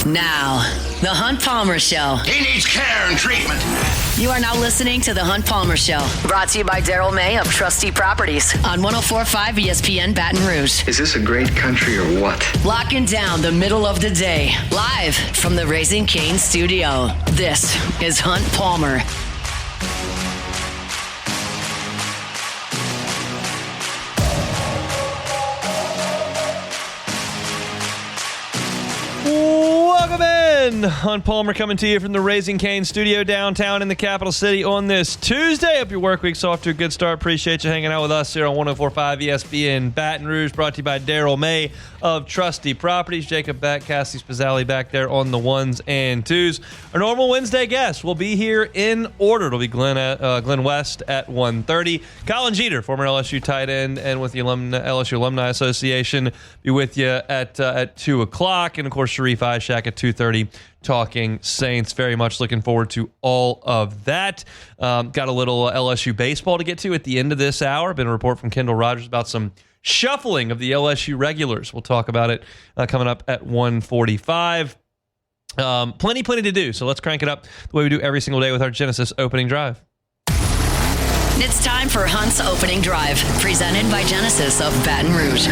Now, The Hunt Palmer Show. He needs care and treatment. You are now listening to The Hunt Palmer Show, brought to you by Daryl May of Trustee Properties on 104.5 ESPN Baton Rouge. Is this a great country or what? Locking down the middle of the day, live from the Raising Cane studio. This is Hunt Palmer. Welcome in. Hunt Palmer coming to you from the Raising Cane studio downtown in the capital city on this Tuesday. Hope your work week's off to a good start. Appreciate you hanging out with us here on 104.5 ESPN Baton Rouge. Brought to you by Daryl May of Trustee Properties. Jacob Beck, Cassie Spazzali back there on the ones and twos. Our normal Wednesday guest will be here in order. It'll be Glen West at 1:30. Colin Jeter, former LSU tight end and with the LSU Alumni Association, be with you at 2 o'clock. And, of course, Sharif Ishak at 2:30 talking Saints. Very much looking forward to all of that. Got a little LSU baseball to get to at the end of this hour. Been a report from Kendall Rogers about some shuffling of the LSU regulars. We'll talk about it coming up at 1:45. Plenty to do, so let's crank it up the way we do every single day with our Genesis opening drive. It's time for Hunt's Opening Drive, presented by Genesis of Baton Rouge.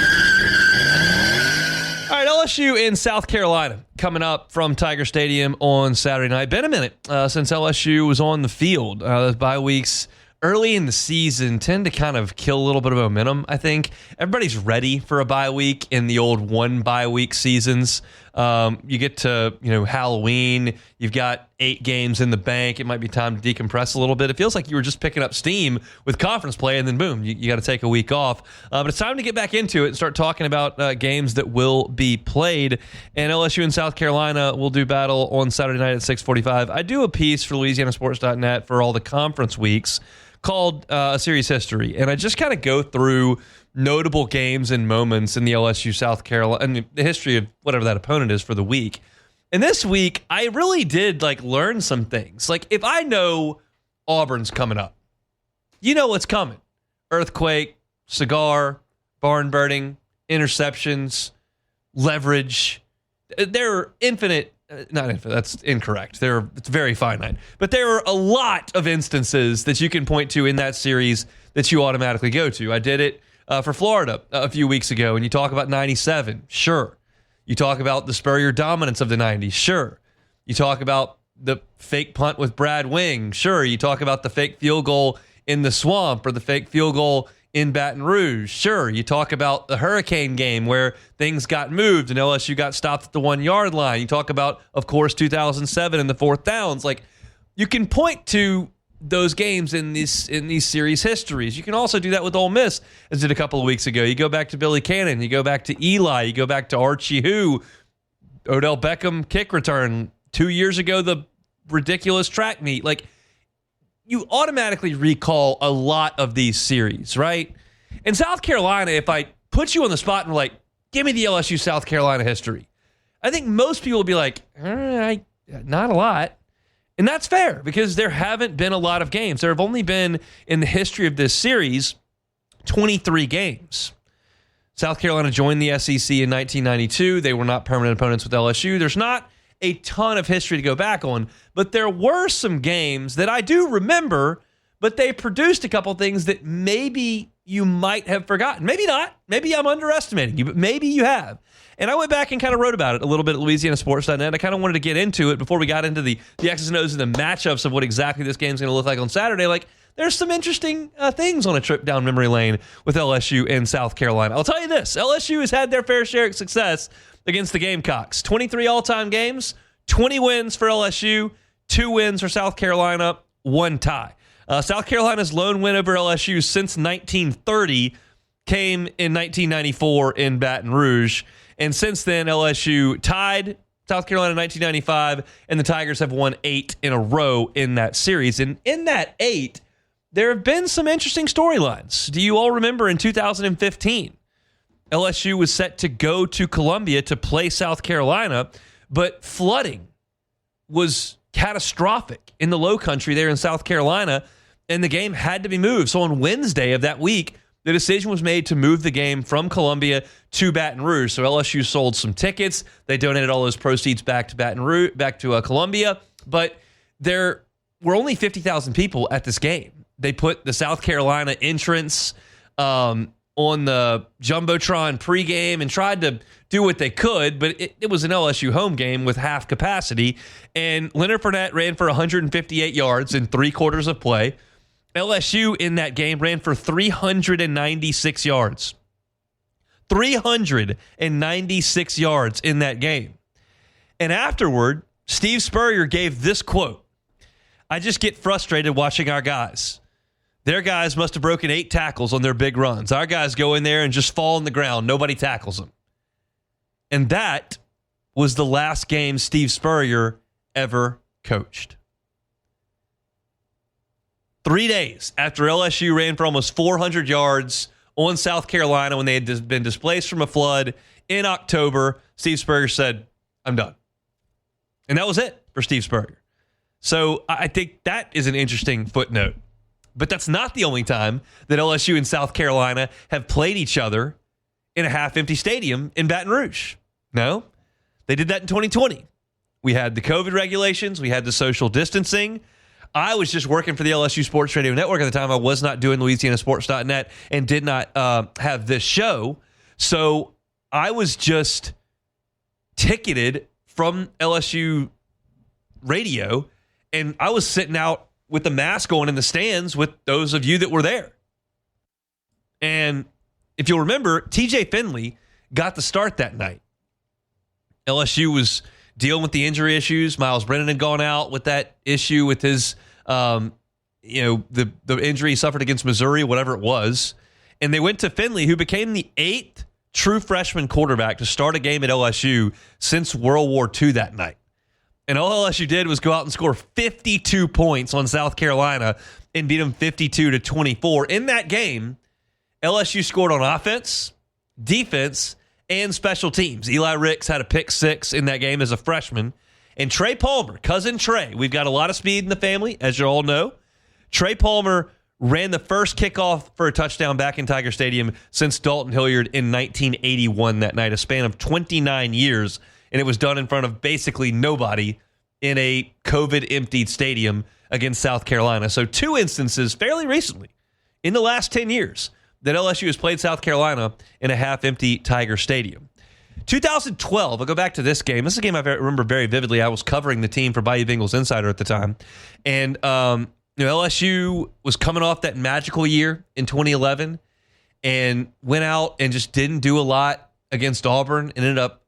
All right, LSU in South Carolina coming up from Tiger Stadium on Saturday night. Been a minute since LSU was on the field. Those bye weeks early in the season tend to kind of kill a little bit of momentum, I think. Everybody's ready for a bye week in the old one bye week seasons. You get to Halloween, you've got 8 games in the bank. It might be time to decompress a little bit. It feels like you were just picking up steam with conference play, and then boom, you got to take a week off. But it's time to get back into it and start talking about games that will be played. And LSU and South Carolina will do battle on Saturday night at 6:45. I do a piece for LouisianaSports.net for all the conference weeks called A Series History, and I just kind of go through notable games and moments in the LSU-South Carolina and the history of whatever that opponent is for the week. And this week, I really did learn some things. If I know Auburn's coming up, you know what's coming. Earthquake, cigar, barn burning, interceptions, leverage. They're infinite. Not infinite, that's incorrect. It's very finite. But there are a lot of instances that you can point to in that series that you automatically go to. I did it for Florida a few weeks ago, and you talk about 97, sure. You talk about the Spurrier dominance of the 90s, sure. You talk about the fake punt with Brad Wing, sure. You talk about the fake field goal in the Swamp or the fake field goal in Baton Rouge, sure. You talk about the Hurricane game where things got moved and LSU got stopped at the 1-yard line. You talk about, of course, 2007 and the 4th downs. You can point to those games in these series histories. You can also do that with Ole Miss, as did a couple of weeks ago. You go back to Billy Cannon, you go back to Eli, you go back to Archie Who, Odell Beckham kick return 2 years ago, the ridiculous track meet. You automatically recall a lot of these series, right? In South Carolina, if I put you on the spot and give me the LSU South Carolina history, I think most people will be like, not a lot. And that's fair because there haven't been a lot of games. There have only been, in the history of this series, 23 games. South Carolina joined the SEC in 1992. They were not permanent opponents with LSU. There's not a ton of history to go back on, but there were some games that I do remember, but they produced a couple things that maybe you might have forgotten. Maybe not. Maybe I'm underestimating you, but maybe you have. And I went back and kind of wrote about it a little bit at LouisianaSports.net. I kind of wanted to get into it before we got into the X's and O's and the matchups of what exactly this game's going to look like on Saturday. There's some interesting things on a trip down memory lane with LSU and South Carolina. I'll tell you this. LSU has had their fair share of success against the Gamecocks. 23 all-time games, 20 wins for LSU, 2 wins for South Carolina, 1 tie. South Carolina's lone win over LSU since 1930 came in 1994 in Baton Rouge. And since then, LSU tied South Carolina in 1995, and the Tigers have won 8 in a row in that series. And in that 8, there have been some interesting storylines. Do you all remember in 2015, LSU was set to go to Columbia to play South Carolina, but flooding was catastrophic in the low country there in South Carolina, and the game had to be moved. So on Wednesday of that week, the decision was made to move the game from Columbia to Baton Rouge. So LSU sold some tickets. They donated all those proceeds back to Baton Rouge, back to Columbia. But there were only 50,000 people at this game. They put the South Carolina entrance on the Jumbotron pregame and tried to do what they could, but it was an LSU home game with half capacity. And Leonard Fournette ran for 158 yards in 3 quarters of play. LSU in that game ran for 396 yards. 396 yards in that game. And afterward, Steve Spurrier gave this quote: "I just get frustrated watching our guys. Their guys must have broken 8 tackles on their big runs. Our guys go in there and just fall on the ground. Nobody tackles them." And that was the last game Steve Spurrier ever coached. 3 days after LSU ran for almost 400 yards on South Carolina when they had been displaced from a flood in October, Steve Spurrier said, "I'm done." And that was it for Steve Spurrier. So I think that is an interesting footnote. But that's not the only time that LSU and South Carolina have played each other in a half-empty stadium in Baton Rouge. No, they did that in 2020. We had the COVID regulations. We had the social distancing. I was just working for the LSU Sports Radio Network at the time. I was not doing LouisianaSports.net and did not have this show. So I was just ticketed from LSU radio, and I was sitting out with the mask on in the stands with those of you that were there. And if you'll remember, TJ Finley got the start that night. LSU was dealing with the injury issues. Miles Brennan had gone out with that issue with his, the injury he suffered against Missouri, whatever it was. And they went to Finley, who became the 8th true freshman quarterback to start a game at LSU since World War II that night. And all LSU did was go out and score 52 points on South Carolina and beat them 52-24. In that game, LSU scored on offense, defense, and special teams. Eli Ricks had a pick 6 in that game as a freshman. And Trey Palmer, cousin Trey, we've got a lot of speed in the family, as you all know. Trey Palmer ran the first kickoff for a touchdown back in Tiger Stadium since Dalton Hilliard in 1981 that night, a span of 29 years. And it was done in front of basically nobody in a COVID-emptied stadium against South Carolina. So 2 instances fairly recently in the last 10 years that LSU has played South Carolina in a half-empty Tiger Stadium. 2012, I'll go back to this game. This is a game I remember very vividly. I was covering the team for Bayou Bengals Insider at the time. And LSU was coming off that magical year in 2011 and went out and just didn't do a lot against Auburn and ended up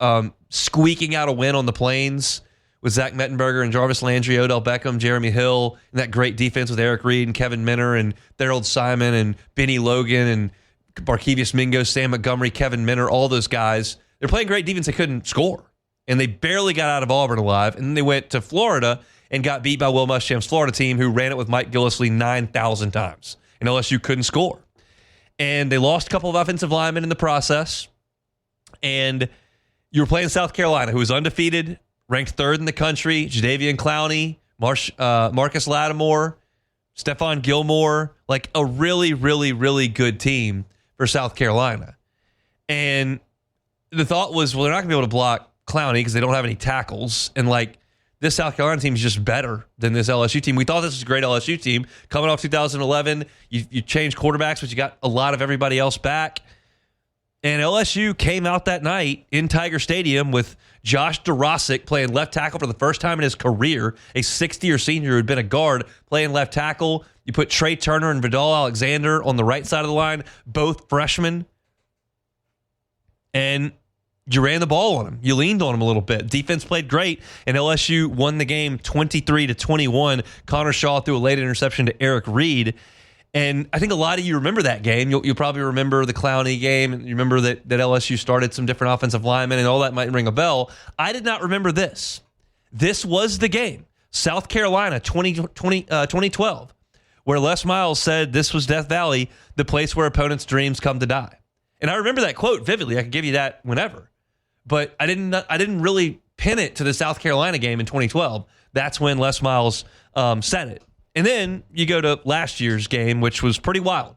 squeaking out a win on the Plains with Zach Mettenberger and Jarvis Landry, Odell Beckham, Jeremy Hill, and that great defense with Eric Reed and Kevin Minner and Thorold Simon and Benny Logan and Barkevius Mingo, Sam Montgomery, Kevin Minner, all those guys. They're playing great defense. They couldn't score. And they barely got out of Auburn alive. And then they went to Florida and got beat by Will Muschamp's Florida team, who ran it with Mike Gillislee 9,000 times. And LSU couldn't score. And they lost a couple of offensive linemen in the process. And you were playing South Carolina, who was undefeated, ranked 3rd in the country. Jadeveon Clowney, Marcus Lattimore, Stephon Gilmore, like a really, really, really good team for South Carolina. And the thought was, well, they're not going to be able to block Clowney because they don't have any tackles. And like, this South Carolina team is just better than this LSU team. We thought this was a great LSU team. Coming off 2011, you changed quarterbacks, but you got a lot of everybody else back. And LSU came out that night in Tiger Stadium with Josh Durasic playing left tackle for the first time in his career, a 6th-year senior who had been a guard playing left tackle. You put Trey Turner and Vidal Alexander on the right side of the line, both freshmen. And you ran the ball on them. You leaned on them a little bit. Defense played great, and LSU won the game 23-21. Connor Shaw threw a late interception to Eric Reed. And I think a lot of you remember that game. You'll probably remember the Clowney game. And you remember that LSU started some different offensive linemen, and all that might ring a bell. I did not remember this. This was the game. South Carolina 2012, where Les Miles said this was Death Valley, the place where opponents' dreams come to die. And I remember that quote vividly. I could give you that whenever. But I didn't really pin it to the South Carolina game in 2012. That's when Les Miles said it. And then you go to last year's game, which was pretty wild.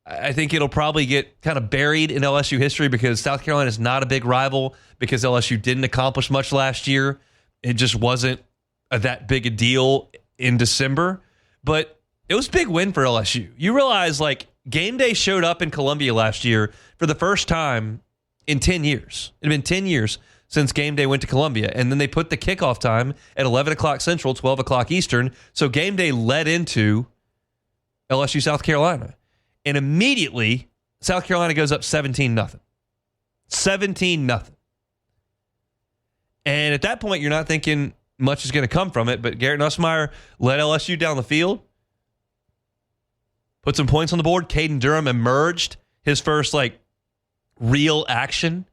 I think it'll probably get kind of buried in LSU history because South Carolina is not a big rival because LSU didn't accomplish much last year. It just wasn't that big a deal in December. But it was a big win for LSU. You realize, like, game day showed up in Columbia last year for the first time in 10 years. It had been 10 years since game day went to Columbia. And then they put the kickoff time at 11 o'clock Central, 12 o'clock Eastern. So game day led into LSU-South Carolina. And immediately, South Carolina goes up 17-0. 17-0. And at that point, you're not thinking much is going to come from it. But Garrett Nussmeier led LSU down the field. Put some points on the board. Caden Durham emerged his first, like, real action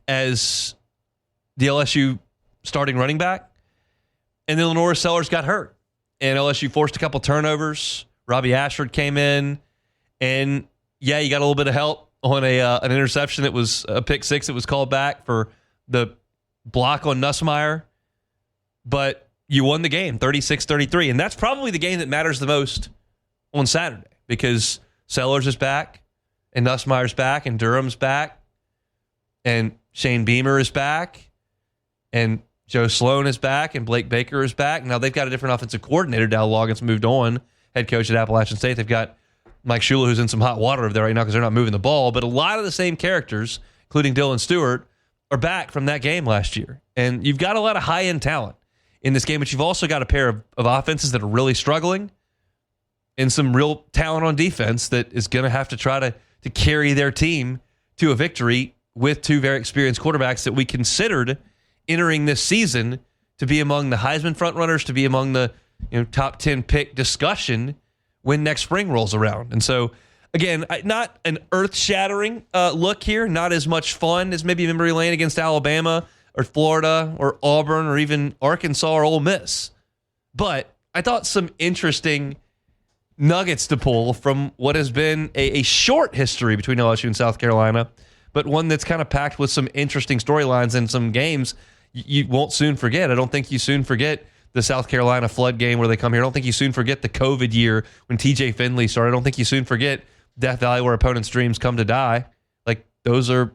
as the LSU starting running back. And then Lenora Sellers got hurt. And LSU forced a couple turnovers. Robbie Ashford came in. And, yeah, you got a little bit of help on an interception that was a pick six that was called back for the block on Nussmeier. But you won the game, 36-33. And that's probably the game that matters the most on Saturday because Sellers is back and Nussmeier's back and Durham's back and Shane Beamer is back and Joe Sloan is back and Blake Baker is back. Now they've got a different offensive coordinator. Dow Loggins moved on, head coach at Appalachian State. They've got Mike Shula, who's in some hot water over there right now because they're not moving the ball. But a lot of the same characters, including Dylan Stewart, are back from that game last year. And you've got a lot of high-end talent in this game, but you've also got a pair of offenses that are really struggling and some real talent on defense that is going to have to try to carry their team to a victory with two very experienced quarterbacks that we considered entering this season to be among the Heisman frontrunners, to be among the top 10 pick discussion when next spring rolls around. And so, again, not an earth-shattering look here, not as much fun as maybe memory lane against Alabama or Florida or Auburn or even Arkansas or Ole Miss. But I thought some interesting nuggets to pull from what has been a short history between LSU and South Carolina, but one that's kind of packed with some interesting storylines and some games you won't soon forget. I don't think you soon forget the South Carolina flood game where they come here. I don't think you soon forget the COVID year when TJ Finley started. I don't think you soon forget Death Valley where opponents' dreams come to die. Like, those are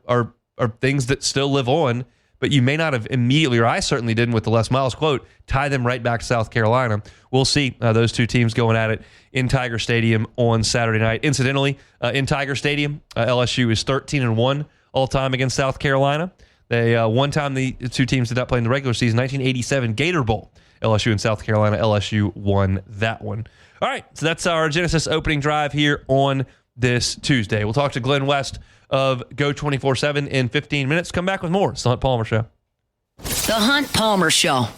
things that still live on, but you may not have immediately, or I certainly didn't with the Les Miles quote, tie them right back to South Carolina. We'll see those two teams going at it in Tiger Stadium on Saturday night. Incidentally, in Tiger Stadium, LSU is 13-1 all-time against South Carolina. They one time the two teams did not play in the regular season, 1987 Gator Bowl. LSU and South Carolina. LSU won that one. All right, so that's our Genesis opening drive here on this Tuesday. We'll talk to Glen West of Go 24/7 in 15 minutes. Come back with more. It's the Hunt Palmer Show. The Hunt Palmer Show.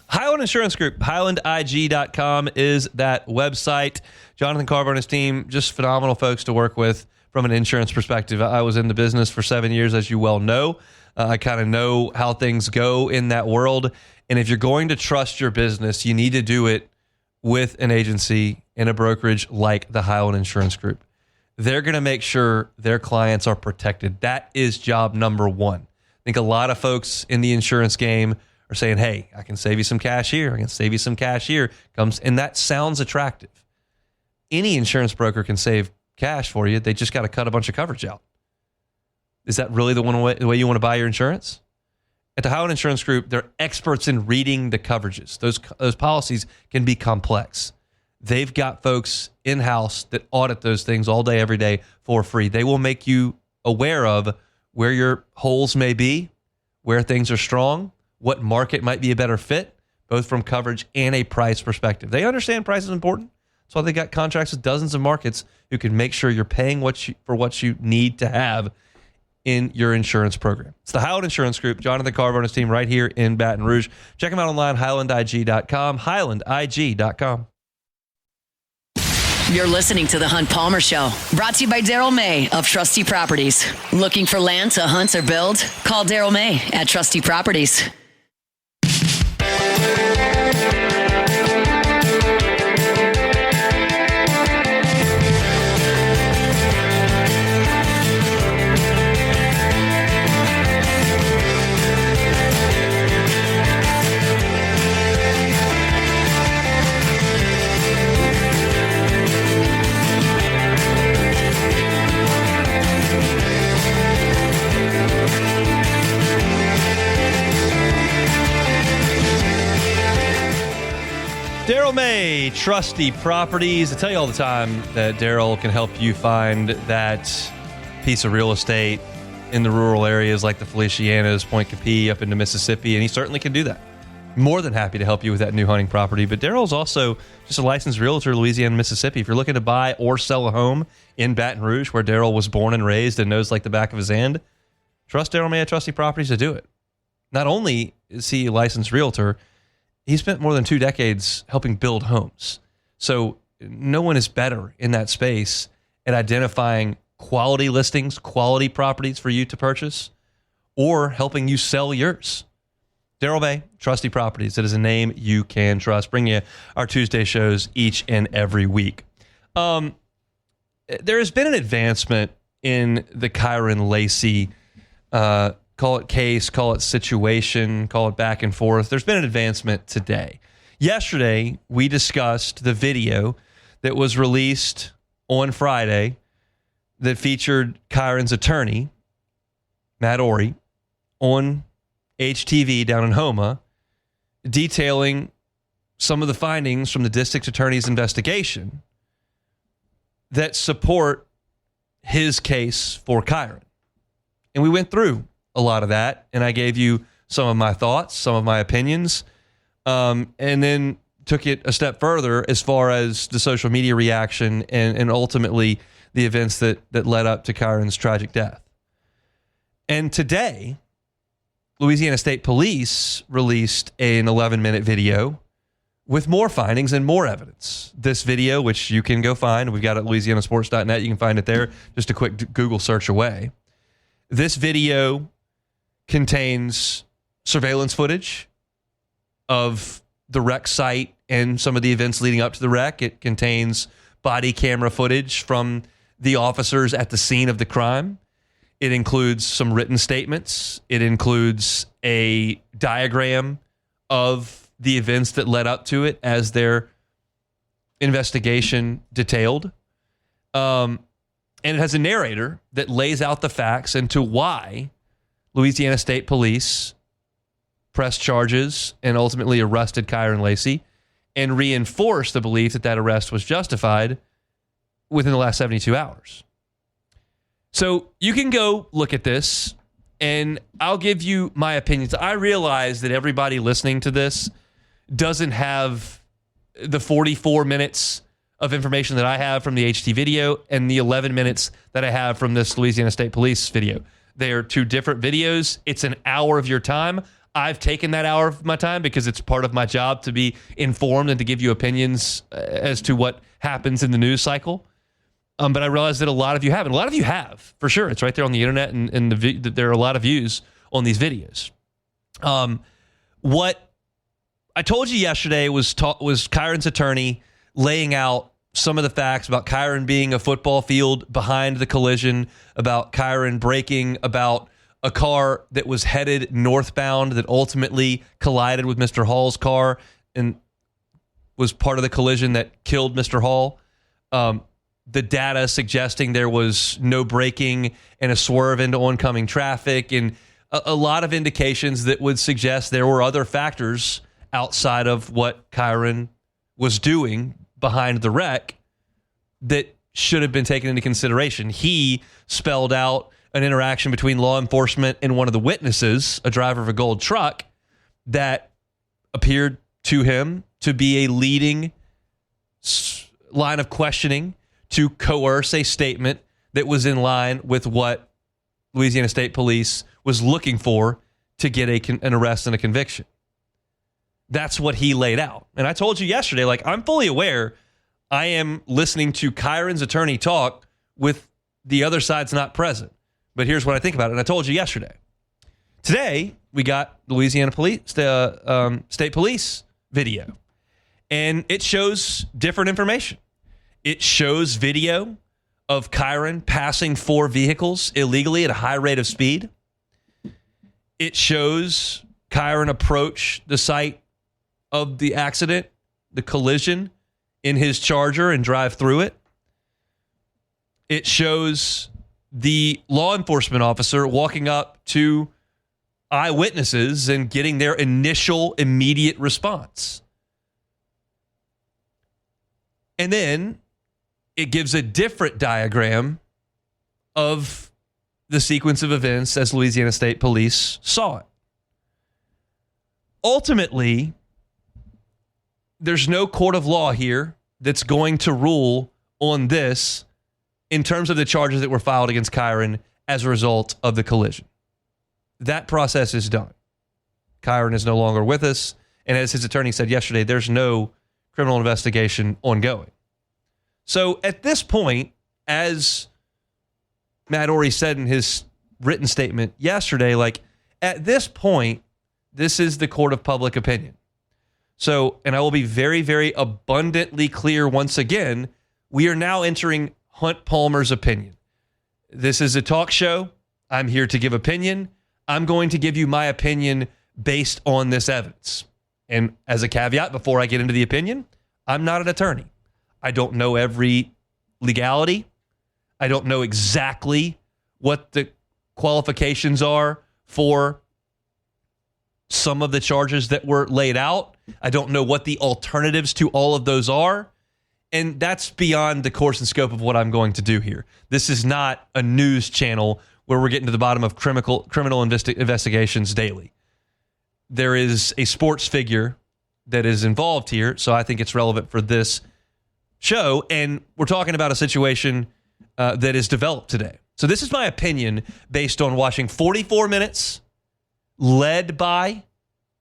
Highland Insurance Group, HighlandIG.com is that website. Jonathan Carver and his team, just phenomenal folks to work with from an insurance perspective. I was in the business for 7 years, as you well know. I kind of know how things go in that world. And if you're going to trust your business, you need to do it with an agency and a brokerage like the Highland Insurance Group. They're going to make sure their clients are protected. That is job number one. I think a lot of folks in the insurance game are saying, hey, I can save you some cash here. I can save you some cash here. And that sounds attractive. Any insurance broker can save cash for you. They just got to cut a bunch of coverage out. Is that really the way you want to buy your insurance? At the Highland Insurance Group, they're experts in reading the coverages. Those policies can be complex. They've got folks in-house that audit those things all day, every day for free. They will make you aware of where your holes may be, where things are strong, what market might be a better fit, both from coverage and a price perspective. They understand price is important. That's why they got contracts with dozens of markets who can make sure you're paying for what you need to have in your insurance program. It's the Highland Insurance Group. Jonathan Carver and his team right here in Baton Rouge. Check them out online, HighlandIG.com, HighlandIG.com. You're listening to The Hunt Palmer Show, brought to you by Daryl May of Trustee Properties. Looking for land to hunt or build? Call Daryl May at Trustee Properties. Daryl May, Trusty Properties. I tell you all the time that Daryl can help you find that piece of real estate in the rural areas like the Felicianas, Point Capee, up into Mississippi, and he certainly can do that. More than happy to help you with that new hunting property. But Daryl's also just a licensed realtor in Louisiana, Mississippi. If you're looking to buy or sell a home in Baton Rouge, where Daryl was born and raised and knows like the back of his hand, trust Daryl May at Trusty Properties to do it. Not only is he a licensed realtor, he spent more than 2 decades helping build homes. So no one is better in that space at identifying quality listings, quality properties for you to purchase, or helping you sell yours. Daryl May, Trusty Properties. It is a name you can trust. Bring you our Tuesday shows each and every week. There has been an advancement in the Kyren Lacy, call it case, call it situation, call it back and forth. There's been an advancement today. Yesterday, we discussed the video that was released on Friday that featured Kyren's attorney, Matt Ory, on HTV down in Houma, detailing some of the findings from the district attorney's investigation that support his case for Kyren. And we went through a lot of that, and I gave you some of my thoughts, some of my opinions, and then took it a step further as far as the social media reaction and ultimately the events that led up to Kyren's tragic death. And today, Louisiana State Police released an 11-minute video with more findings and more evidence. This video, which you can go find, we've got it at louisianasports.net. You can find it there, just a quick Google search away. This video contains surveillance footage of the wreck site and some of the events leading up to the wreck. It contains body camera footage from the officers at the scene of the crime. It includes some written statements. It includes a diagram of the events that led up to it as their investigation detailed. And it has a narrator that lays out the facts into why Louisiana State Police pressed charges and ultimately arrested Kyren Lacy and reinforced the belief that that arrest was justified within the last 72 hours. So you can go look at this, and I'll give you my opinions. I realize that everybody listening to this doesn't have the 44 minutes of information that I have from the HT video and the 11 minutes that I have from this Louisiana State Police video. They are two different videos. It's an hour of your time. I've taken that hour of my time because it's part of my job to be informed and to give you opinions as to what happens in the news cycle. But I realize that a lot of you haven't. A lot of you have, for sure. It's right there on the internet, and there are a lot of views on these videos. What I told you yesterday was Kyren's attorney laying out some of the facts about Kyren being a football field behind the collision, about Kyren braking, about a car that was headed northbound that ultimately collided with Mr. Hall's car and was part of the collision that killed Mr. Hall. The data suggesting there was no braking and a swerve into oncoming traffic, and a lot of indications that would suggest there were other factors outside of what Kyren was doing behind the wreck that should have been taken into consideration. He spelled out an interaction between law enforcement and one of the witnesses, a driver of a gold truck, that appeared to him to be a leading line of questioning to coerce a statement that was in line with what Louisiana State Police was looking for to get an arrest and a conviction. That's what he laid out. And I told you yesterday, I'm fully aware I am listening to Kyren's attorney talk with the other side's not present. But here's what I think about it. And I told you yesterday. Today, we got the Louisiana State Police video. And it shows different information. It shows video of Kyren passing 4 vehicles illegally at a high rate of speed. It shows Kyren approach the site of the accident, the collision, in his Charger and drive through it. It shows the law enforcement officer walking up to eyewitnesses and getting their initial immediate response. And then it gives a different diagram of the sequence of events as Louisiana State Police saw it. Ultimately, there's no court of law here that's going to rule on this in terms of the charges that were filed against Kyren as a result of the collision. That process is done. Kyren is no longer with us, and as his attorney said yesterday, there's no criminal investigation ongoing. So at this point, as Matt Orey said in his written statement yesterday, like at this point, this is the court of public opinion. So, and I will be very, very abundantly clear once again, we are now entering Hunt Palmer's opinion. This is a talk show. I'm here to give opinion. I'm going to give you my opinion based on this evidence. And as a caveat, before I get into the opinion, I'm not an attorney. I don't know every legality. I don't know exactly what the qualifications are for some of the charges that were laid out. I don't know what the alternatives to all of those are. And that's beyond the course and scope of what I'm going to do here. This is not a news channel where we're getting to the bottom of criminal investigations daily. There is a sports figure that is involved here, so I think it's relevant for this show. And we're talking about a situation that is developed today. So this is my opinion based on watching 44 minutes led by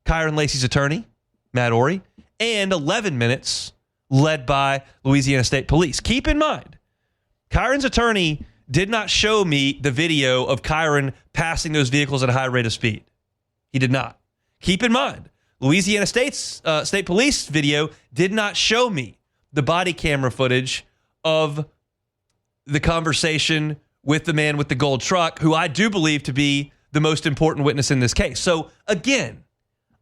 Kyren Lacy's attorney, Matt Orey, and 11 minutes led by Louisiana State Police. Keep in mind, Kyren's attorney did not show me the video of Kyren passing those vehicles at a high rate of speed. He did not. Keep in mind, Louisiana State Police video did not show me the body camera footage of the conversation with the man with the gold truck, who I do believe to be the most important witness in this case. So again,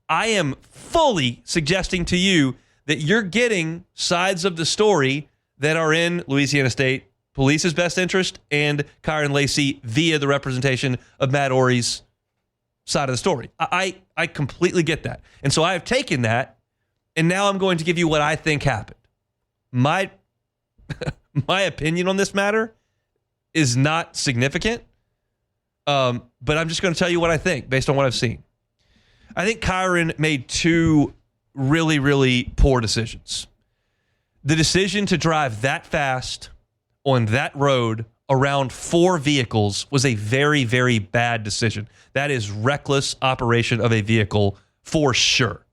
I am fully suggesting to you that you're getting sides of the story that are in Louisiana State Police's best interest and Kyren Lacy via the representation of Matt Orey's side of the story. I completely get that. And so I have taken that, and now I'm going to give you what I think happened. My opinion on this matter is not significant, but I'm just going to tell you what I think based on what I've seen. I think Kyren made two really, really poor decisions. The decision to drive that fast on that road around four vehicles was a very, very bad decision. That is reckless operation of a vehicle for sure.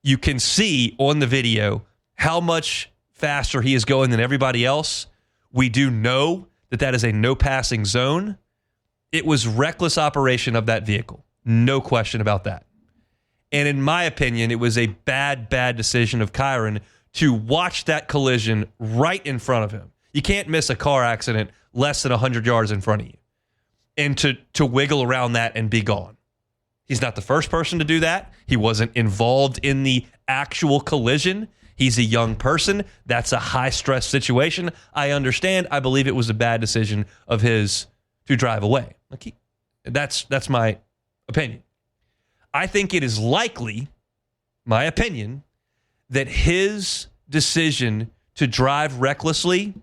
You can see on the video how much faster he is going than everybody else. We do know that that is a no passing zone. It was reckless operation of that vehicle. No question about that. And in my opinion, it was a bad, bad decision of Kyren to watch that collision right in front of him. You can't miss a car accident less than 100 yards in front of you. And to wiggle around that and be gone. He's not the first person to do that. He wasn't involved in the actual collision. He's a young person. That's a high-stress situation. I understand. I believe it was a bad decision of his to drive away. That's my opinion. I think it is likely, my opinion, that his decision to drive recklessly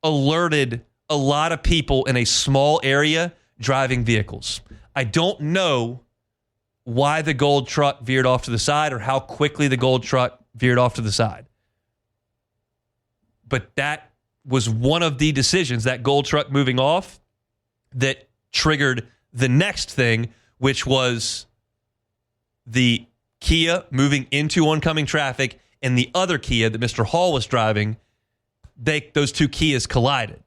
alerted a lot of people in a small area driving vehicles. I don't know why the gold truck veered off to the side or how quickly the gold truck veered off to the side. But that was one of the decisions, that gold truck moving off, that triggered the next thing, which was the Kia moving into oncoming traffic and the other Kia that Mr. Hall was driving. Those two Kias collided.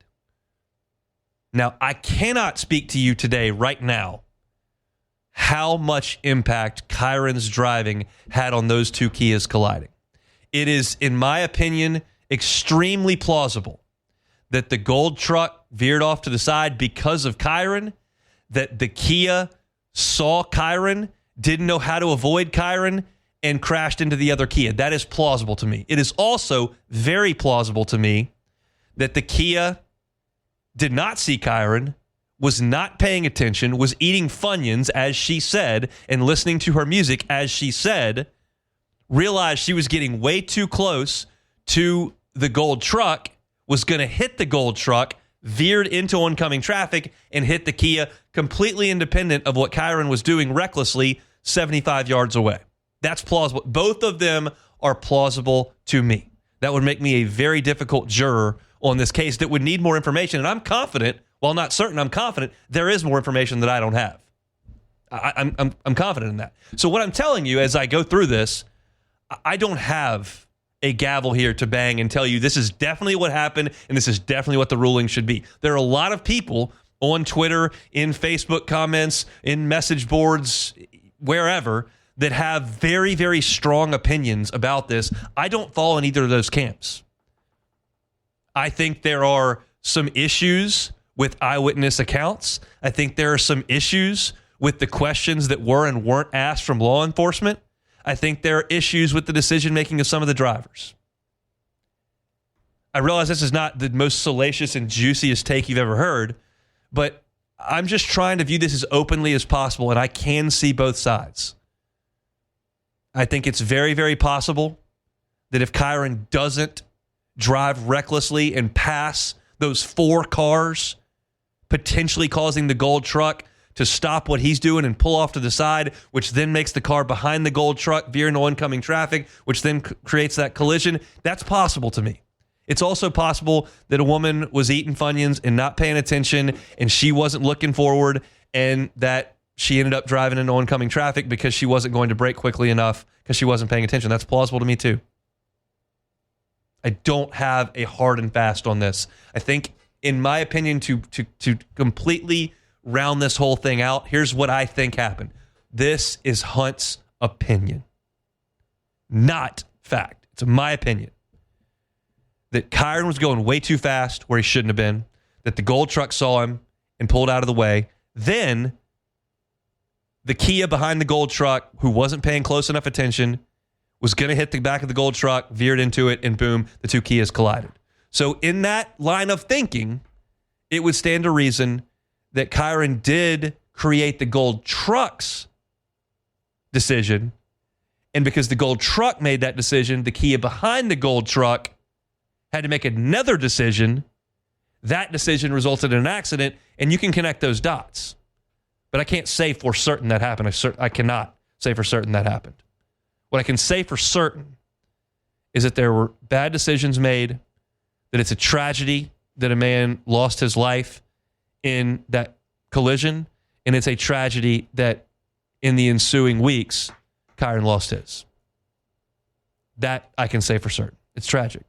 Now, I cannot speak to you today, right now, how much impact Kyren's driving had on those two Kias colliding. It is, in my opinion, extremely plausible that the gold truck veered off to the side because of Kyren, that the Kia saw Kyren, didn't know how to avoid Kyren, and crashed into the other Kia. That is plausible to me. It is also very plausible to me that the Kia did not see Kyren, was not paying attention, was eating Funyuns, as she said, and listening to her music, as she said, realized she was getting way too close to the gold truck, was going to hit the gold truck, veered into oncoming traffic, and hit the Kia, completely independent of what Kyren was doing recklessly 75 yards away. That's plausible. Both of them are plausible to me. That would make me a very difficult juror on this case that would need more information. And I'm confident, while not certain, I'm confident there is more information that I don't have. I'm confident in that. So what I'm telling you as I go through this, I don't have a gavel here to bang and tell you this is definitely what happened and this is definitely what the ruling should be. There are a lot of people on Twitter, in Facebook comments, in message boards, wherever, that have very, very strong opinions about this. I don't fall in either of those camps. I think there are some issues with eyewitness accounts. I think there are some issues with the questions that were and weren't asked from law enforcement. I think there are issues with the decision-making of some of the drivers. I realize this is not the most salacious and juiciest take you've ever heard, but I'm just trying to view this as openly as possible, and I can see both sides. I think it's very, very possible that if Kyren doesn't drive recklessly and pass those 4 cars, potentially causing the gold truck to stop what he's doing and pull off to the side, which then makes the car behind the gold truck veer into oncoming traffic, which then creates that collision, that's possible to me. It's also possible that a woman was eating Funyuns and not paying attention, and she wasn't looking forward, and that she ended up driving into oncoming traffic because she wasn't going to brake quickly enough because she wasn't paying attention. That's plausible to me too. I don't have a hard and fast on this. I think, in my opinion, to completely round this whole thing out, here's what I think happened. This is Hunt's opinion, not fact. It's my opinion that Kyren was going way too fast where he shouldn't have been, that the gold truck saw him and pulled out of the way. Then the Kia behind the gold truck, who wasn't paying close enough attention, was going to hit the back of the gold truck, veered into it, and boom, the 2 Kias collided. So in that line of thinking, it would stand to reason that Kyren did create the gold truck's decision, and because the gold truck made that decision, the Kia behind the gold truck had to make another decision. That decision resulted in an accident, and you can connect those dots. But I can't say for certain that happened. I cannot say for certain that happened. What I can say for certain is that there were bad decisions made, that it's a tragedy that a man lost his life in that collision, and it's a tragedy that in the ensuing weeks, Kyren lost his. That I can say for certain. It's tragic.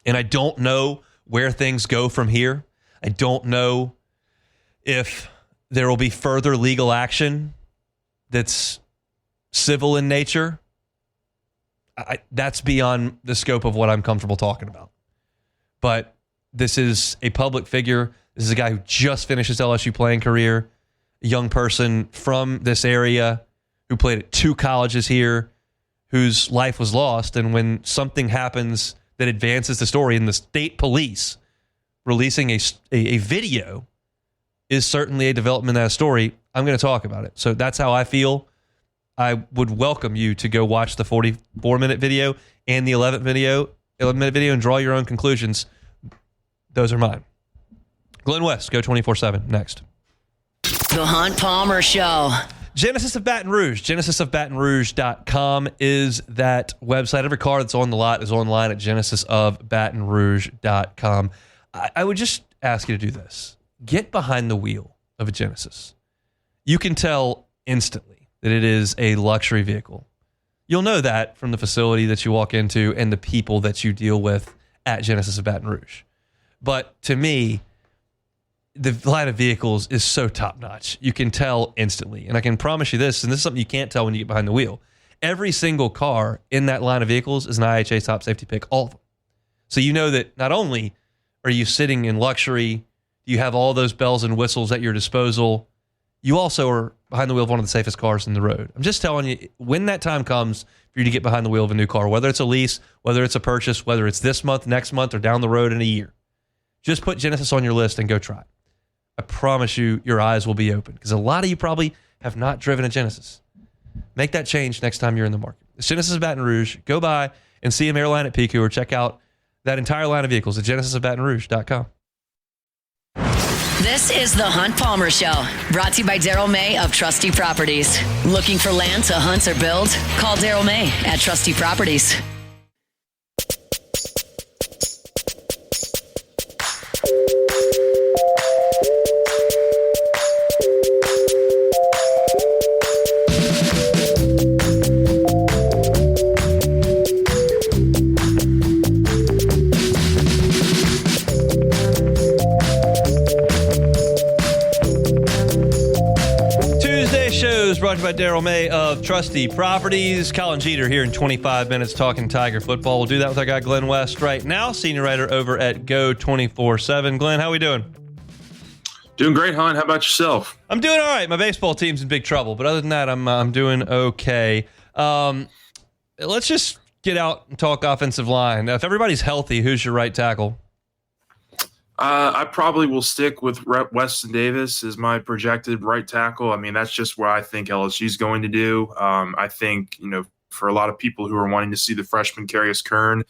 And I don't know where things go from here. I don't know if there will be further legal action that's civil in nature. That's beyond the scope of what I'm comfortable talking about. But this is a public figure. This is a guy who just finished his LSU playing career, a young person from this area who played at 2 colleges here, whose life was lost. And when something happens that advances the story, and the state police releasing a video is certainly a development in that story, I'm going to talk about it. So that's how I feel. I would welcome you to go watch the 44-minute video and the 11-minute video and draw your own conclusions. Those are mine. Glen West, go 24/7. Next. The Hunt Palmer Show. Genesis of Baton Rouge. GenesisofBatonRouge.com is that website. Every car that's on the lot is online at GenesisofBatonRouge.com. I would just ask you to do this. Get behind the wheel of a Genesis. You can tell instantly that it is a luxury vehicle. You'll know that from the facility that you walk into and the people that you deal with at Genesis of Baton Rouge. But to me, the line of vehicles is so top-notch. You can tell instantly. And I can promise you this, and this is something you can't tell when you get behind the wheel. Every single car in that line of vehicles is an IHA top safety pick, all of them. So you know that not only are you sitting in luxury, you have all those bells and whistles at your disposal, you also are behind the wheel of one of the safest cars in the road. I'm just telling you, when that time comes for you to get behind the wheel of a new car, whether it's a lease, whether it's a purchase, whether it's this month, next month, or down the road in a year, just put Genesis on your list and go try it. I promise you, your eyes will be open, because a lot of you probably have not driven a Genesis. Make that change next time you're in the market. It's Genesis of Baton Rouge. Go by and see them airline at Pico or check out that entire line of vehicles at genesisofbatonrouge.com. This is the Hunt Palmer Show, brought to you by Daryl May of Trusty Properties. Looking for land to hunt or build? Call Daryl May at Trusty Properties. Brought to you by Daryl May of Trusty Properties. Colin Jeter here in 25 minutes talking Tiger football. We'll do that with our guy Glen West right now, senior writer over at Go 24/7. Glenn, how we doing? Doing great, Hunt. How about yourself? I'm doing all right. My baseball team's in big trouble, but other than that, I'm doing okay. Let's just get out and talk offensive line. If everybody's healthy, who's your right tackle? I probably will stick with Weston Davis as my projected right tackle. I mean, that's just what I think LSU is going to do. I think, for a lot of people who are wanting to see the freshman Kyren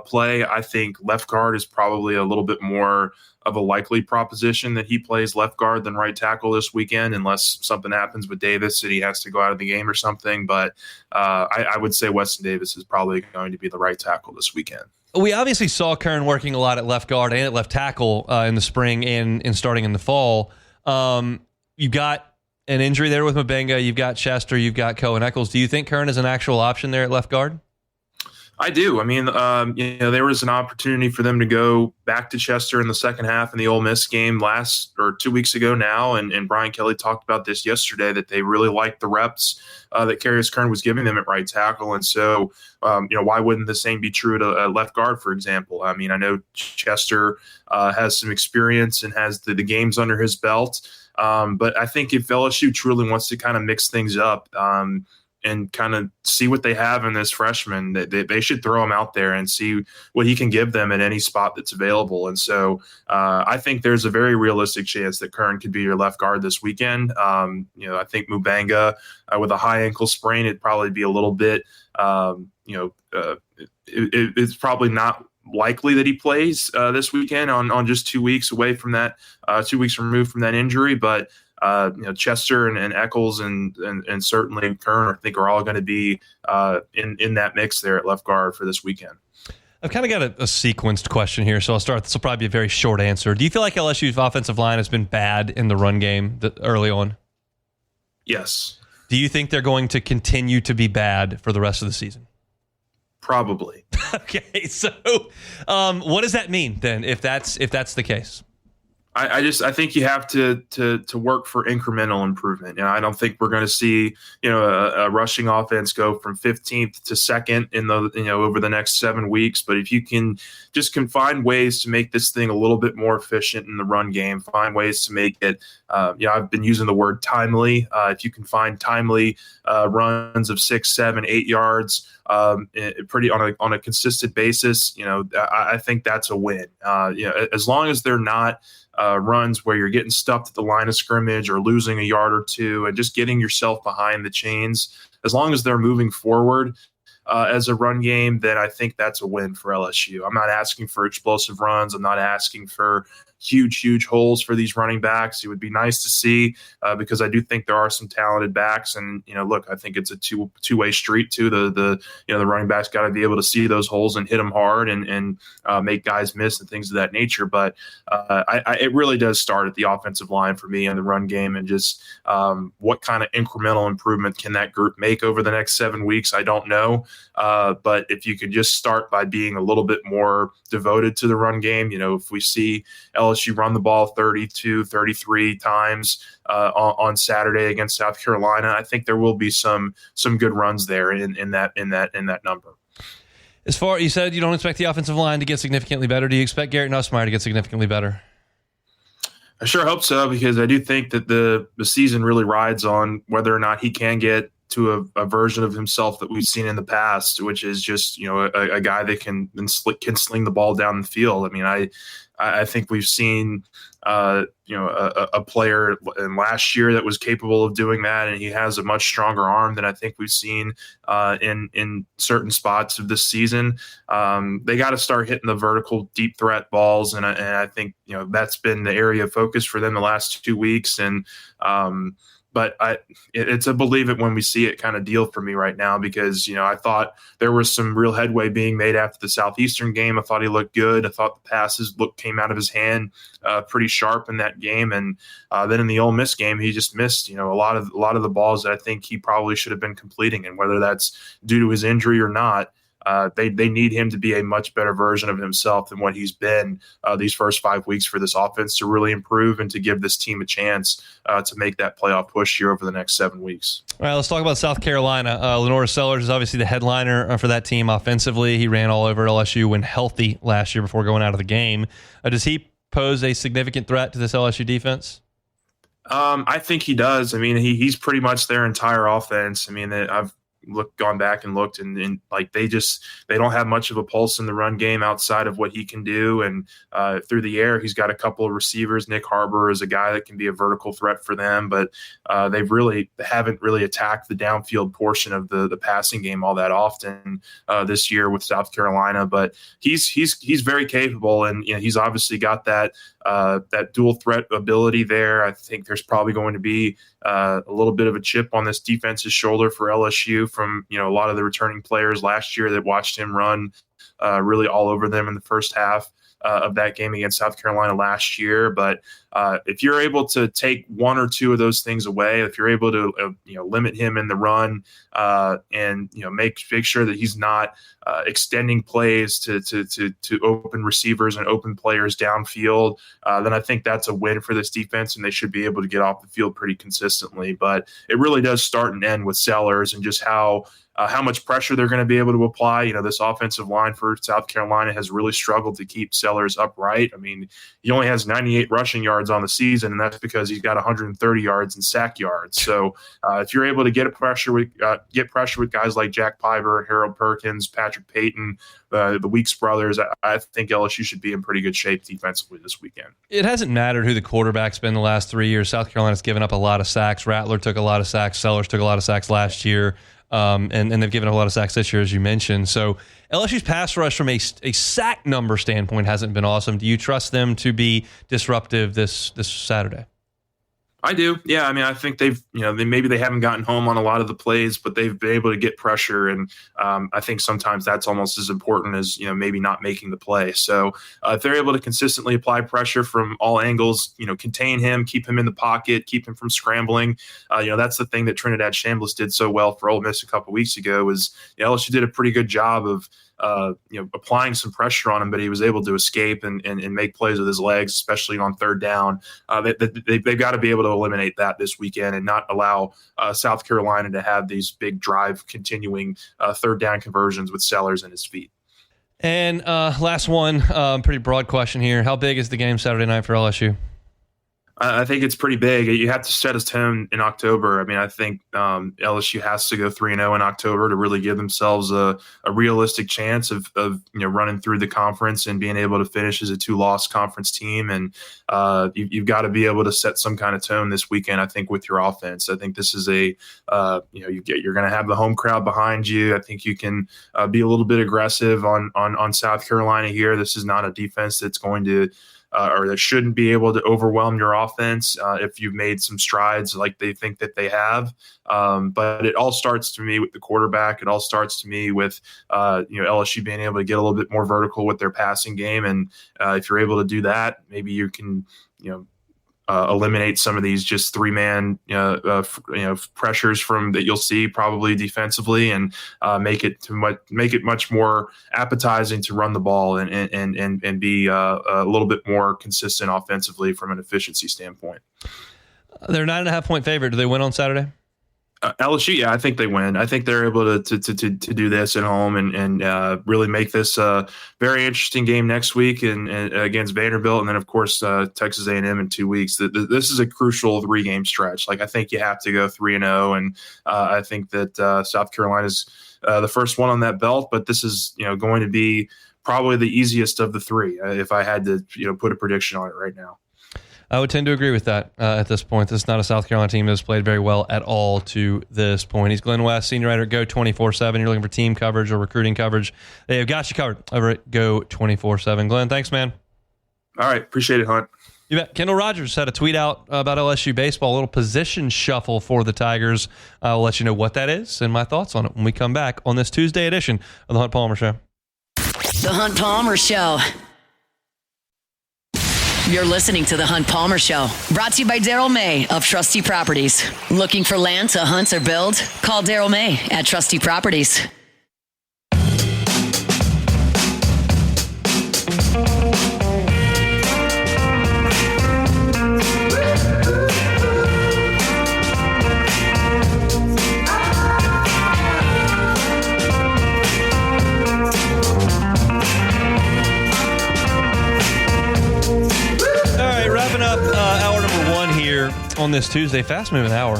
play, I think left guard is probably a little bit more of a likely proposition that he plays left guard than right tackle this weekend, unless something happens with Davis and he has to go out of the game or something. But I would say Weston Davis is probably going to be the right tackle this weekend. We obviously saw Kyren working a lot at left guard and at left tackle in the spring and starting in the fall. You've got an injury there with Mabenga. You've got Chester. You've got Cohen Eccles. Do you think Kyren is an actual option there at left guard? I do. I mean, there was an opportunity for them to go back to Chester in the second half in the Ole Miss game 2 weeks ago now, and Brian Kelly talked about this yesterday, that they really liked the reps that Kyren was giving them at right tackle. And so, why wouldn't the same be true to left guard, for example? I mean, I know Chester has some experience and has the games under his belt, but I think if LSU truly wants to kind of mix things up, and kind of see what they have in this freshman, they should throw him out there and see what he can give them at any spot that's available. And so I think there's a very realistic chance that Kyren could be your left guard this weekend. I think Mabenga with a high ankle sprain, it'd probably be a little bit, it's probably not likely that he plays this weekend on just 2 weeks away from that, 2 weeks removed from that injury. But Chester and Eccles and certainly Kyren, I think, are all going to be in that mix there at left guard for this weekend. I've kind of got a sequenced question here, so I'll start. This will probably be a very short answer. Do you feel like LSU's offensive line has been bad in the run game early on? Yes. Do you think they're going to continue to be bad for the rest of the season? Probably. Okay, so what does that mean then, if that's the case? I think you have to work for incremental improvement. I don't think we're going to see a rushing offense go from 15th to 2nd in the over the next 7 weeks. But if you can find ways to make this thing a little bit more efficient in the run game, find ways to make it. I've been using the word timely. If you can find timely runs of 6, 7, 8 yards, pretty on a consistent basis, I think that's a win. As long as they're not runs where you're getting stuffed at the line of scrimmage or losing a yard or two and just getting yourself behind the chains, as long as they're moving forward as a run game, then I think that's a win for LSU. I'm not asking for explosive runs. I'm not asking for huge holes for these running backs. It would be nice to see because I do think there are some talented backs, and look, I think it's a two-way street too. The running backs got to be able to see those holes and hit them hard and make guys miss and things of that nature. But it really does start at the offensive line for me in the run game, and just what kind of incremental improvement can that group make over the next 7 weeks? I don't know, but if you could just start by being a little bit more devoted to the run game, if we see LSU run the ball 32, 33 times on Saturday against South Carolina, I think there will be some good runs there in that number. As far you said, you don't expect the offensive line to get significantly better. Do you expect Garrett Nussmeier to get significantly better? I sure hope so, because I do think that the season really rides on whether or not he can get to a version of himself that we've seen in the past, which is just, a guy that can sling the ball down the field. I mean, I think we've seen, a player in last year that was capable of doing that, and he has a much stronger arm than I think we've seen in certain spots of this season. They got to start hitting the vertical deep threat balls, and I think that's been the area of focus for them the last 2 weeks. And but it's a believe it when we see it kind of deal for me right now, because, I thought there was some real headway being made after the Southeastern game. I thought he looked good. I thought the passes came out of his hand pretty sharp in that game. And then in the Ole Miss game, he just missed, a lot of the balls that I think he probably should have been completing. And whether that's due to his injury or not, they need him to be a much better version of himself than what he's been these first 5 weeks for this offense to really improve and to give this team a chance to make that playoff push here over the next 7 weeks. All right, let's talk about South Carolina. Lenora Sellers is obviously the headliner for that team offensively. He ran all over LSU when healthy last year before going out of the game. Does he pose a significant threat to this LSU defense? I think he does. I mean, he's pretty much their entire offense. I mean, I've gone back and looked, and like they don't have much of a pulse in the run game outside of what he can do. And through the air, he's got a couple of receivers. Nick Harbor is a guy that can be a vertical threat for them, but they haven't really attacked the downfield portion of the passing game all that often this year with South Carolina. But he's very capable, and he's obviously got that dual threat ability there. I think there's probably going to be a little bit of a chip on this defense's shoulder for LSU from a lot of the returning players last year that watched him run really all over them in the first half of that game against South Carolina last year. But if you're able to take one or two of those things away, if you're able to limit him in the run and make sure that he's not extending plays to open receivers and open players downfield, then I think that's a win for this defense, and they should be able to get off the field pretty consistently. But it really does start and end with Sellers and just how much pressure they're going to be able to apply. This offensive line for South Carolina has really struggled to keep Sellers upright. I mean, he only has 98 rushing yards on the season, and that's because he's got 130 yards in sack yards. So if you're able to get pressure with guys like Jack Piver, Harold Perkins, Patrick Payton, the Weeks brothers, I think LSU should be in pretty good shape defensively this weekend. It hasn't mattered who the quarterback's been the last 3 years. South Carolina's given up a lot of sacks. Rattler took a lot of sacks. Sellers took a lot of sacks last year. And they've given up a lot of sacks this year, as you mentioned. So LSU's pass rush from a sack number standpoint hasn't been awesome. Do you trust them to be disruptive this Saturday? I do. Yeah. I mean, I think maybe they haven't gotten home on a lot of the plays, but they've been able to get pressure. And I think sometimes that's almost as important as, maybe not making the play. So if they're able to consistently apply pressure from all angles, contain him, keep him in the pocket, keep him from scrambling. That's the thing that Trinidad Chambliss did so well for Ole Miss a couple weeks ago was LSU did a pretty good job of applying some pressure on him, but he was able to escape and make plays with his legs, especially on third down. They've got to be able to eliminate that this weekend and not allow South Carolina to have these big drive continuing third down conversions with Sellers in his feet. And last one, pretty broad question here. How big is the game Saturday night for LSU? I think it's pretty big. You have to set a tone in October. I mean, I think LSU has to go 3-0 in October to really give themselves a realistic chance of running through the conference and being able to finish as a 2-loss conference team. And you've got to be able to set some kind of tone this weekend, I think, with your offense. I think this is you're going to have the home crowd behind you. I think you can be a little bit aggressive on South Carolina here. This is not a defense that's going to or that shouldn't be able to overwhelm your offense if you've made some strides like they think that they have. But it all starts to me with the quarterback. It all starts to me with LSU being able to get a little bit more vertical with their passing game. And if you're able to do that, maybe you can eliminate some of these just three-man pressures from that you'll see probably defensively, and make it much more appetizing to run the ball and be a little bit more consistent offensively from an efficiency standpoint. They're 9.5-point favorite. Do they win on Saturday? LSU, yeah, I think they win. I think they're able to do this at home and really make this a very interesting game next week and against Vanderbilt, and then of course Texas A&M in 2 weeks. This is a crucial 3-game stretch. Like I think you have to go 3-0, and I think that South Carolina's the first one on that belt, but this is going to be probably the easiest of the 3 if I had to put a prediction on it right now. I would tend to agree with that at this point. This is not a South Carolina team that has played very well at all to this point. He's Glen West, senior writer at Go 24/7. You're looking for team coverage or recruiting coverage, they have got you covered over at Go 24/7. Glenn, thanks, man. All right. Appreciate it, Hunt. You bet. Kendall Rogers had a tweet out about LSU baseball, a little position shuffle for the Tigers. I'll let you know what that is and my thoughts on it when we come back on this Tuesday edition of The Hunt Palmer Show. The Hunt Palmer Show. You're listening to The Hunt Palmer Show, brought to you by Daryl May of Trustee Properties. Looking for land to hunt or build? Call Daryl May at Trustee Properties. On this Tuesday, fast-moving hour,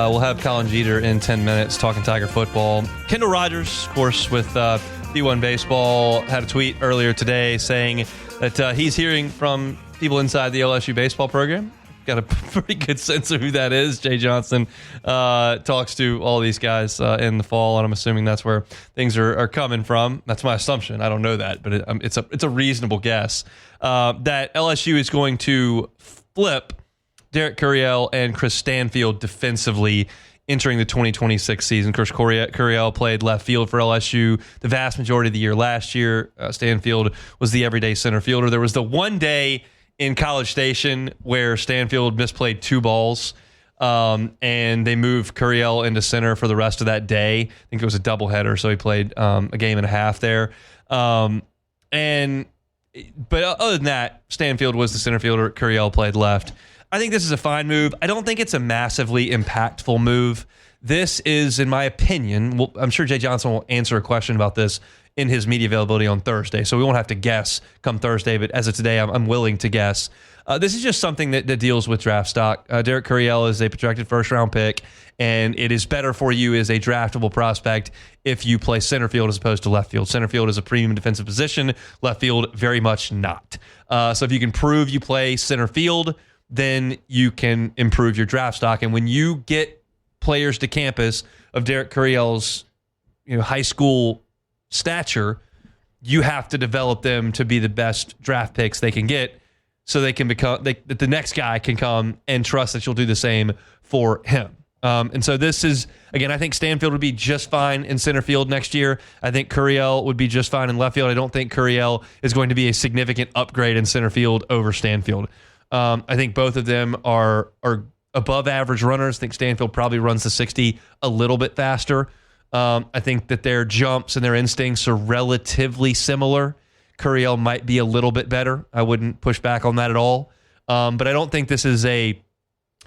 we'll have Colin Jeter in 10 minutes talking Tiger football. Kendall Rogers, of course, with D1 Baseball, had a tweet earlier today saying that he's hearing from people inside the LSU baseball program. Got a pretty good sense of who that is. Jay Johnson talks to all these guys in the fall, and I'm assuming that's where things are coming from. That's my assumption. I don't know that, but it's a reasonable guess that LSU is going to flip Derek Curiel and Chris Stanfield defensively entering the 2026 season. Of course, Curiel played left field for LSU the vast majority of the year last year. Stanfield was the everyday center fielder. There was the one day in College Station where Stanfield misplayed 2 balls, and they moved Curiel into center for the rest of that day. I think it was a doubleheader, so he played a game and a half there. But other than that, Stanfield was the center fielder. Curiel played left. I think this is a fine move. I don't think it's a massively impactful move. This is, in my opinion, I'm sure Jay Johnson will answer a question about this in his media availability on Thursday, so we won't have to guess come Thursday, but as of today, I'm willing to guess. This is just something that deals with draft stock. Derek Curiel is a projected first-round pick, and it is better for you as a draftable prospect if you play center field as opposed to left field. Center field is a premium defensive position. Left field, very much not. So if you can prove you play center field, then you can improve your draft stock. And when you get players to campus of Derek Curiel's high school stature, you have to develop them to be the best draft picks they can get so they can become that the next guy can come and trust that you'll do the same for him. And so this is, again, I think Stanfield would be just fine in center field next year. I think Curiel would be just fine in left field. I don't think Curiel is going to be a significant upgrade in center field over Stanfield. I think both of them are above average runners. I think Stanfield probably runs the 60 a little bit faster. I think that their jumps and their instincts are relatively similar. Curiel might be a little bit better. I wouldn't push back on that at all. But I don't think this is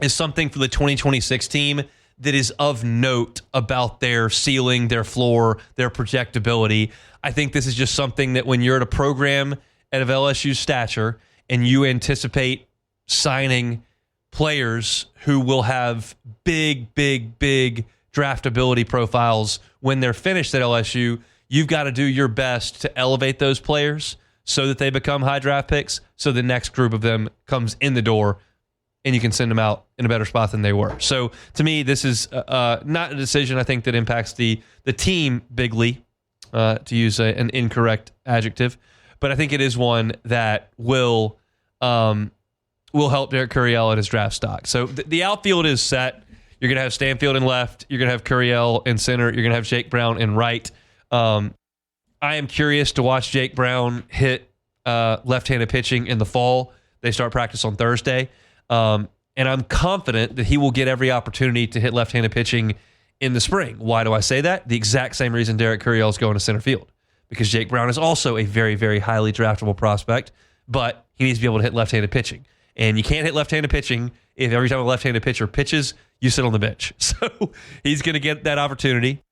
something for the 2026 team that is of note about their ceiling, their floor, their projectability. I think this is just something that when you're at a program of LSU's stature and you anticipate signing players who will have big draftability profiles when they're finished at LSU, you've got to do your best to elevate those players so that they become high draft picks, so the next group of them comes in the door and you can send them out in a better spot than they were. So to me, this is not a decision I think that impacts the team bigly, to use an incorrect adjective, but I think it is one that will help Derek Curiel and his draft stock. So the outfield is set. You're going to have Stanfield in left. You're going to have Curiel in center. You're going to have Jake Brown in right. I am curious to watch Jake Brown hit left-handed pitching in the fall. They start practice on Thursday. And I'm confident that he will get every opportunity to hit left-handed pitching in the spring. Why do I say that? The exact same reason Derek Curiel is going to center field. Because Jake Brown is also a very, very highly draftable prospect, but he needs to be able to hit left-handed pitching. And you can't hit left-handed pitching if every time a left-handed pitcher pitches, you sit on the bench. So he's going to get that opportunity.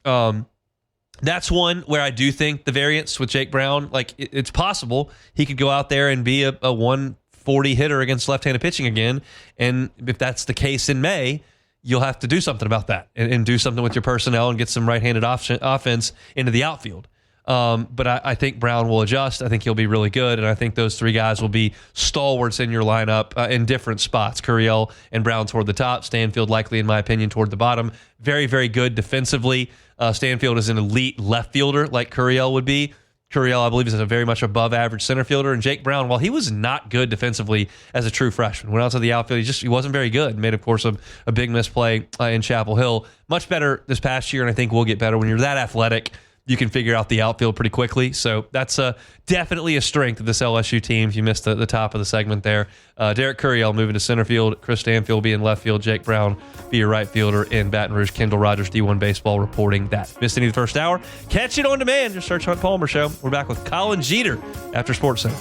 That's one where I do think the variance with Jake Brown, like it's possible he could go out there and be a 140 hitter against left-handed pitching again. And if that's the case in May, you'll have to do something about that and do something with your personnel and get some right-handed offense into the outfield. But I think Brown will adjust. I think he'll be really good, and I think those three guys will be stalwarts in your lineup in different spots. Curiel and Brown toward the top. Stanfield likely, in my opinion, toward the bottom. Very, very good defensively. Stanfield is an elite left fielder like Curiel would be. Curiel, I believe, is a very much above average center fielder. And Jake Brown, while he was not good defensively as a true freshman, went out to the outfield, he wasn't very good. Made, of course, a big misplay in Chapel Hill. Much better this past year, and I think will get better. When you're that athletic, you can figure out the outfield pretty quickly. So that's definitely a strength of this LSU team. If you missed the top of the segment there, Derek Curiel moving to center field. Chris Stanfield will be in left field. Jake Brown be your right fielder in Baton Rouge. Kendall Rogers, D1 Baseball, reporting that. Missed any of the first hour? Catch it on demand. Just search Hunt Palmer Show. We're back with Colin Jeter after Sports Center.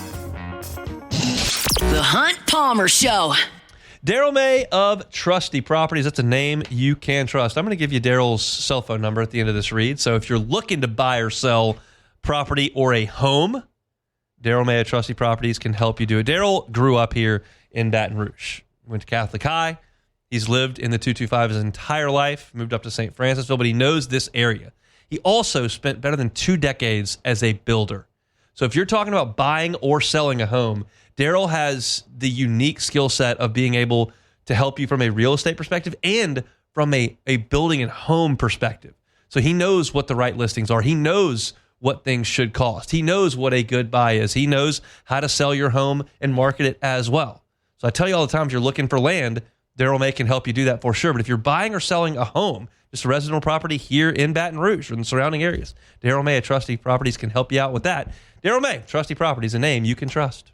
The Hunt Palmer Show. Daryl May of Trusty Properties. That's a name you can trust. I'm going to give you Daryl's cell phone number at the end of this read. So if you're looking to buy or sell property or a home, Daryl May of Trusty Properties can help you do it. Daryl grew up here in Baton Rouge. Went to Catholic High. He's lived in the 225 his entire life, moved up to St. Francisville, but he knows this area. He also spent better than 2 decades as a builder. So if you're talking about buying or selling a home, Daryl has the unique skill set of being able to help you from a real estate perspective and from a building and home perspective. So he knows what the right listings are. He knows what things should cost. He knows what a good buy is. He knows how to sell your home and market it as well. So I tell you all the time, if you're looking for land, Daryl May can help you do that for sure. But if you're buying or selling a home, just a residential property here in Baton Rouge or in the surrounding areas, Daryl May at Trusty Properties can help you out with that. Daryl May, Trusty Properties, a name you can trust.